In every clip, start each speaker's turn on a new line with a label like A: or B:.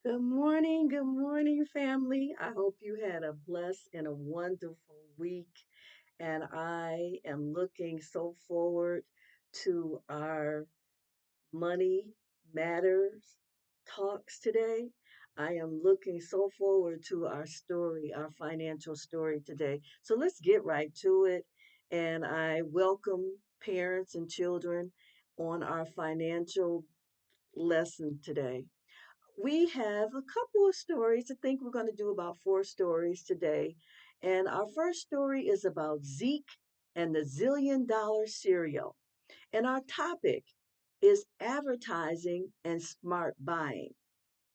A: Good morning, family. I hope you had a blessed and a wonderful week. And I am looking so forward to our Money Matters talks today. I am looking so forward to our story, our financial story today. So let's get right to it. And I welcome parents and children on our financial lesson today. We have a couple of stories. I think we're going to do about four stories today. And our first story is about Zeke and the $1 zillion cereal. And our topic is advertising and smart buying.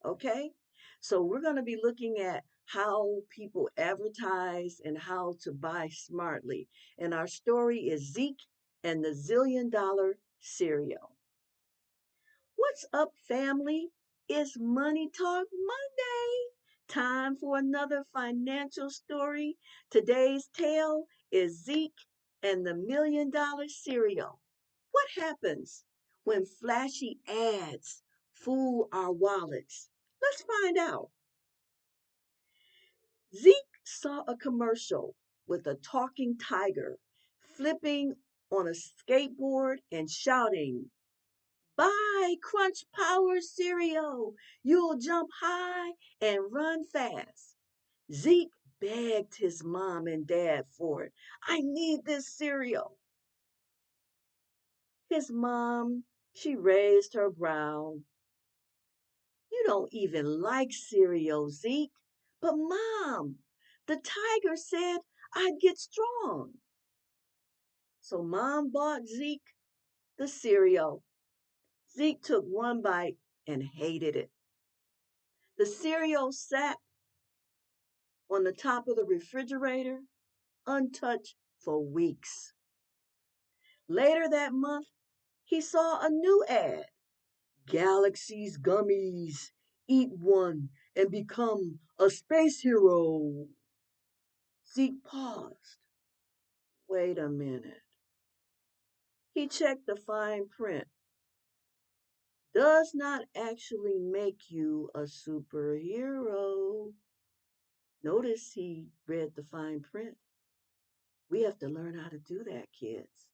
A: Okay? So we're going to be looking at how people advertise and how to buy smartly. And our story is Zeke and the $1 zillion cereal. What's up, family? It's Money Talk Monday. Time for another financial story. Today's tale is Zeke and the $1 million cereal. What happens when flashy ads fool our wallets? Let's find out. Zeke saw a commercial with a talking tiger flipping on a skateboard and shouting, Buy Crunch Power cereal. You'll jump high and run fast. Zeke begged his mom and dad for it. I need this cereal. His mom, she raised her brow. You don't even like cereal, Zeke. But mom, the tiger said I'd get strong. So mom bought Zeke the cereal. Zeke took one bite and hated it. The cereal sat on the top of the refrigerator, untouched for weeks. Later that month, he saw a new ad. Galaxy's Gummies. Eat one and become a space hero. Zeke paused. Wait a minute. He checked the fine print. Does not actually make you a superhero. Notice he read the fine print. We have to learn how to do that, kids.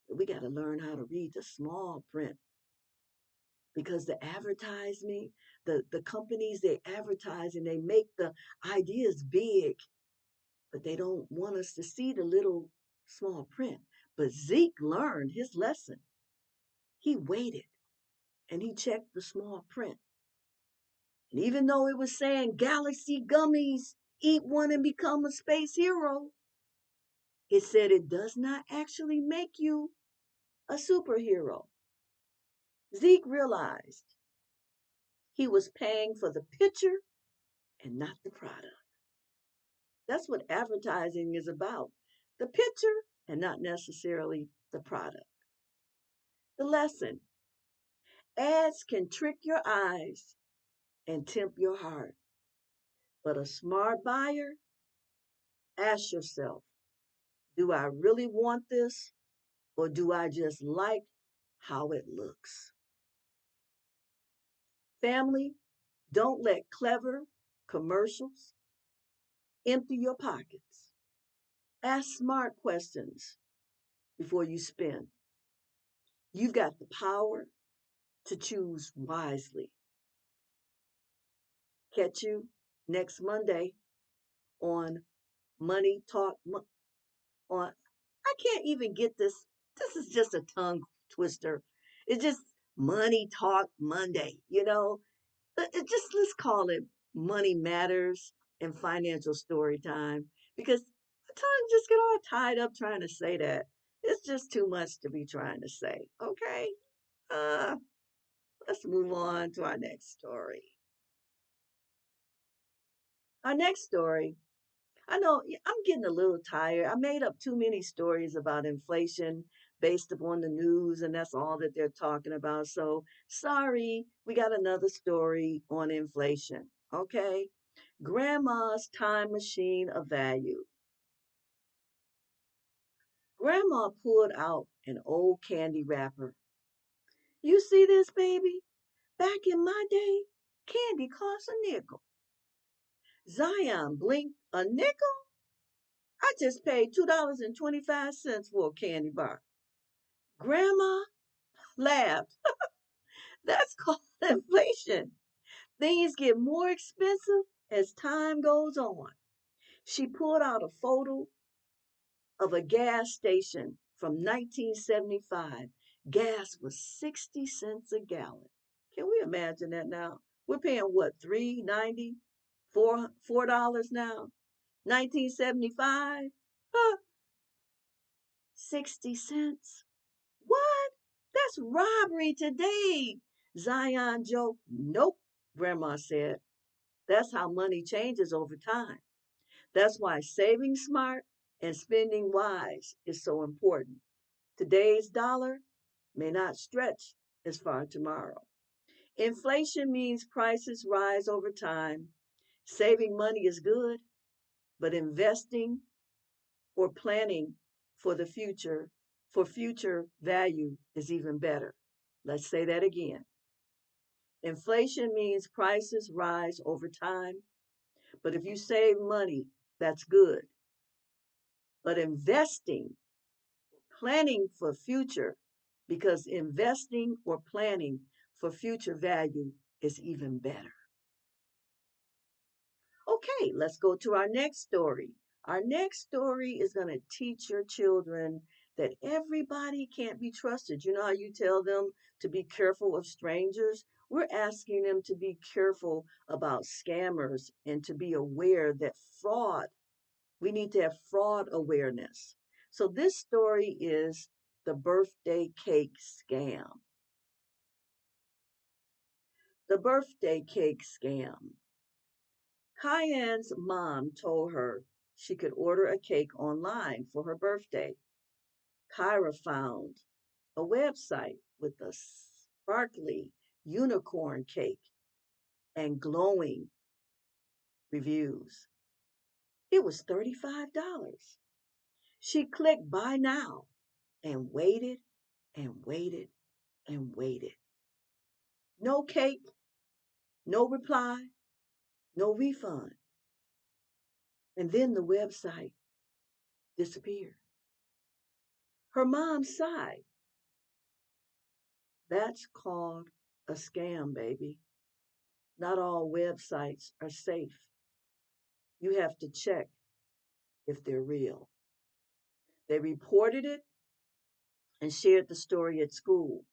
A: We got to learn how to read the small print because the advertising, the companies they advertise and they make the ideas big, but they don't want us to see the little small print. But Zeke learned his lesson. He waited and he checked the small print. And even though it was saying Galaxy Gummies, eat one and become a space hero, it said it does not actually make you a superhero. Zeke realized he was paying for the picture and not the product. That's what advertising is about, the picture and not necessarily the product. The lesson, ads can trick your eyes and tempt your heart. But a smart buyer, ask yourself, do I really want this or do I just like how it looks? Family, don't let clever commercials empty your pockets. Ask smart questions before you spend. You've got the power to choose wisely. Catch you next Monday on Money Talk. On I can't even get this. This is just a tongue twister. It's just Money Talk Monday. Just let's call it Money Matters and Financial Story Time because the tongue just get all tied up trying to say that. It's just too much to be trying to say. Okay. Uh, let's move on to our next story. Our next story, I know I'm getting a little tired. I made up too many stories about inflation based upon the news, and that's all that they're talking about. So, sorry, we got another story on inflation. Okay. Grandma's time machine of value. Grandma pulled out an old candy wrapper. You see this, baby? Back in my day, candy costs a nickel. Zion blinked. A nickel? I just paid $2.25 for a candy bar. Grandma laughed. That's called inflation. Things get more expensive as time goes on. She pulled out a photo of a gas station from 1975. Gas was 60 cents a gallon. Can we imagine that now? We're paying what, $3.90, $4 now? 1975? Huh, 60 cents. What? That's robbery today. Zion joked. Nope, Grandma said. That's how money changes over time. That's why saving smart and spending wise is so important. Today's dollar may not stretch as far tomorrow. Inflation means prices rise over time. Saving money is good, but investing or planning for the future, for future value, is even better. Let's say that again. Inflation means prices rise over time, but if you save money, that's good. But investing, planning for future, because investing or planning for future value is even better. Okay, let's go to our next story. Our next story is going to teach your children that everybody can't be trusted. You know how you tell them to be careful of strangers? We're asking them to be careful about scammers and to be aware that fraud, we need to have fraud awareness. So this story is the birthday cake scam. The birthday cake scam. Cayenne's mom told her she could order a cake online for her birthday. Kyra found a website with a sparkly unicorn cake and glowing reviews. It was $35. She clicked buy now and waited and waited and waited. No cake, no reply, no refund. And then the website disappeared. Her mom sighed. That's called a scam, baby. Not all websites are safe. You have to check if they're real. They reported it and shared the story at school.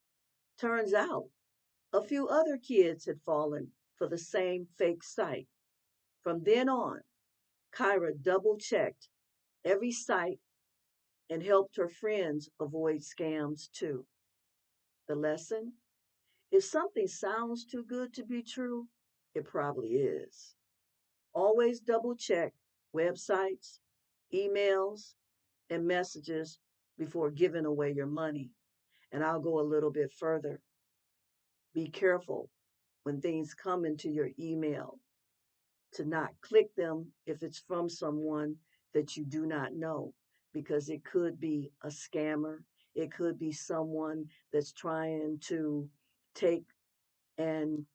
A: Turns out a few other kids had fallen for the same fake site. From then on, Kyra double checked every site and helped her friends avoid scams too. The lesson? If something sounds too good to be true, it probably is. Always double check websites, emails, and messages before giving away your money. And I'll go a little bit further. Be careful when things come into your email to not click them if it's from someone that you do not know, because it could be a scammer. It could be someone that's trying to take and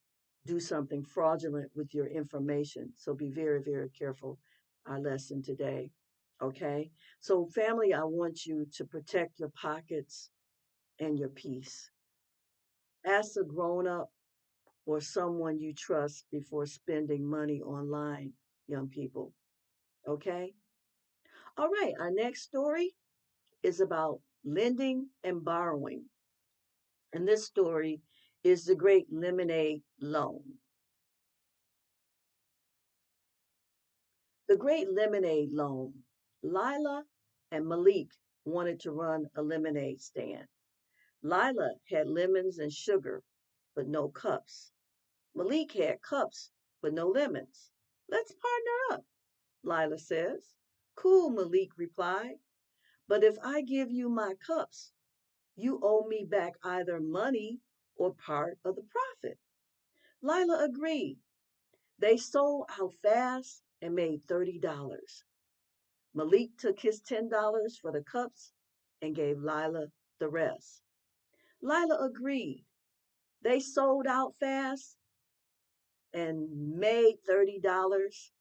A: do something fraudulent with your information. So be very, very careful. Our lesson today. Okay? So, family, I want you to protect your pockets and your peace. Ask a grown up or someone you trust before spending money online, young people. Okay? All right, our next story is about lending and borrowing. And this story is the Great Lemonade Loan. The Great Lemonade Loan. Lila and Malik wanted to run a lemonade stand. Lila had lemons and sugar, but no cups. Malik had cups, but no lemons. Let's partner up, Lila says. Cool, Malik replied. But if I give you my cups, you owe me back either money or part of the profit. Lila agreed. They sold out fast and made $30. Malik took his $10 for the cups and gave Lila the rest. Lila agreed. They sold out fast and made $30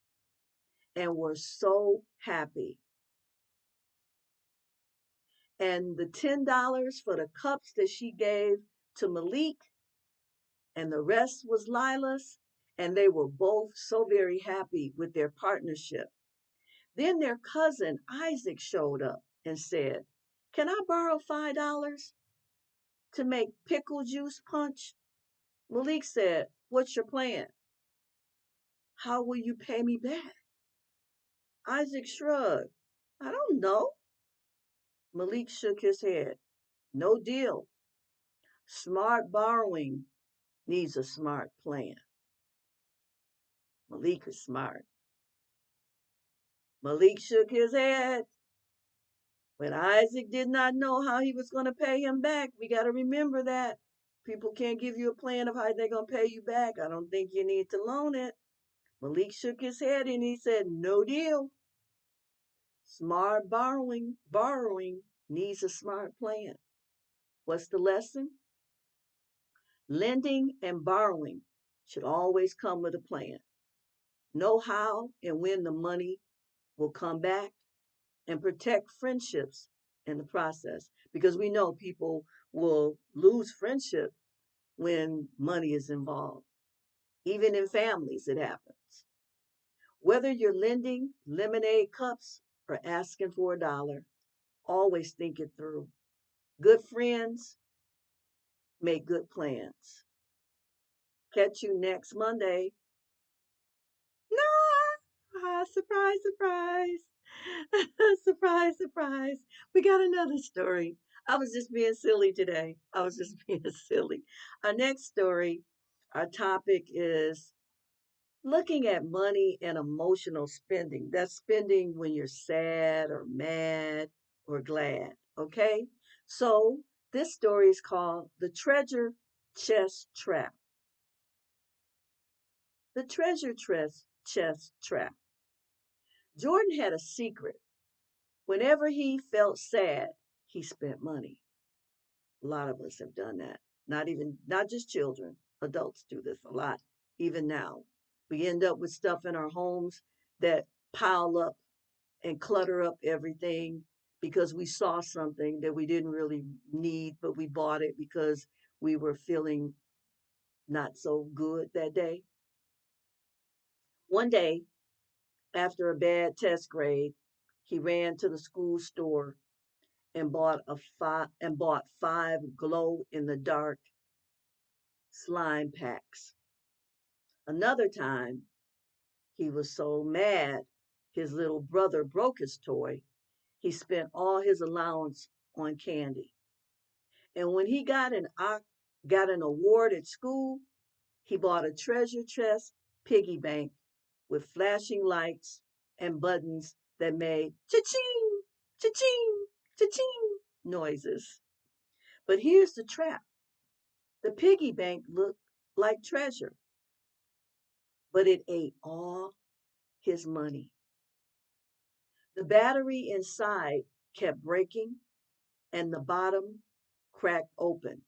A: and were so happy. And the $10 for the cups that she gave to Malik, and the rest was Lila's, and they were both so very happy with their partnership. Then their cousin Isaac showed up and said, "Can I borrow $5 to make pickle juice punch?" Malik said, "What's your plan? How will you pay me back?" Isaac shrugged. "I don't know." Malik shook his head. "No deal. Smart borrowing needs a smart plan." Malik is smart. Malik shook his head. When Isaac did not know how he was going to pay him back, we got to remember that. People can't give you a plan of how they're going to pay you back. I don't think you need to loan it. Malik shook his head and he said, "No deal. Smart borrowing needs a smart plan." What's the lesson? Lending and borrowing should always come with a plan. Know how and when the money will come back, and protect friendships in the process, because we know people will lose friendship when money is involved. Even in families, it happens. Whether you're lending lemonade cups or asking for $1, always think it through. Good friends make good plans. Catch you next Monday. No! Surprise, surprise. Surprise, surprise. We got another story. I was just being silly today. I was just being silly. Our next story, our topic is looking at money and emotional spending. That's spending when you're sad or mad or glad. Okay? So this story is called The Treasure Chest Trap. The Treasure Chest Trap. Jordan had a secret. Whenever he felt sad, he spent money. A lot of us have done that. Not just children, adults do this a lot, even now. We end up with stuff in our homes that pile up and clutter up everything because we saw something that we didn't really need, but we bought it because we were feeling not so good that day. One day, after a bad test grade, he ran to the school store and bought five glow in the dark slime packs. Another time, he was so mad his little brother broke his toy, he spent all his allowance on candy. And when he got an award at school, he bought a treasure chest piggy bank with flashing lights and buttons that made cha-ching, cha-ching, cha-ching noises. But here's the trap. The piggy bank looked like treasure, but it ate all his money. The battery inside kept breaking and the bottom cracked open.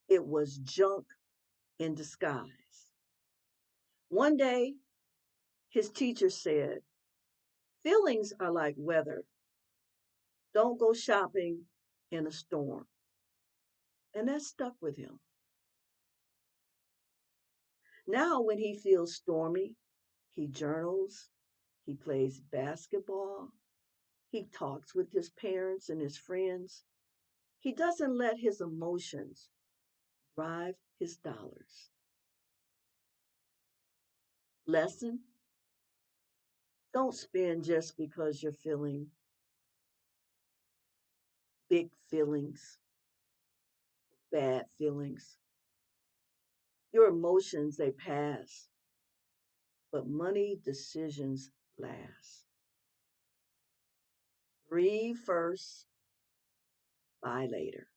A: It was junk in disguise. One day, his teacher said, "Feelings are like weather. Don't go shopping in a storm." And that stuck with him. Now, when he feels stormy, he journals, he plays basketball, he talks with his parents and his friends. He doesn't let his emotions drive his dollars. Lesson: don't spend just because you're feeling big feelings, bad feelings. Your emotions, they pass, but money decisions last. Breathe first, buy later.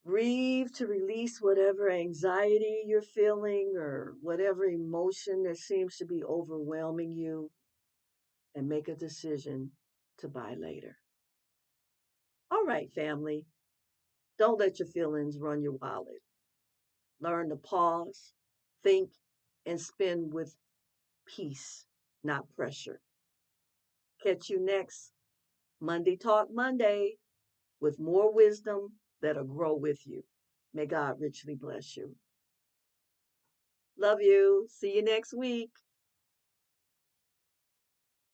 A: Breathe to release whatever anxiety you're feeling or whatever emotion that seems to be overwhelming you, and make a decision to buy later. All right, family. Don't let your feelings run your wallet. Learn to pause, think, and spend with peace, not pressure. Catch you next Monday Talk Monday with more wisdom that'll grow with you. May God richly bless you. Love you. See you next week.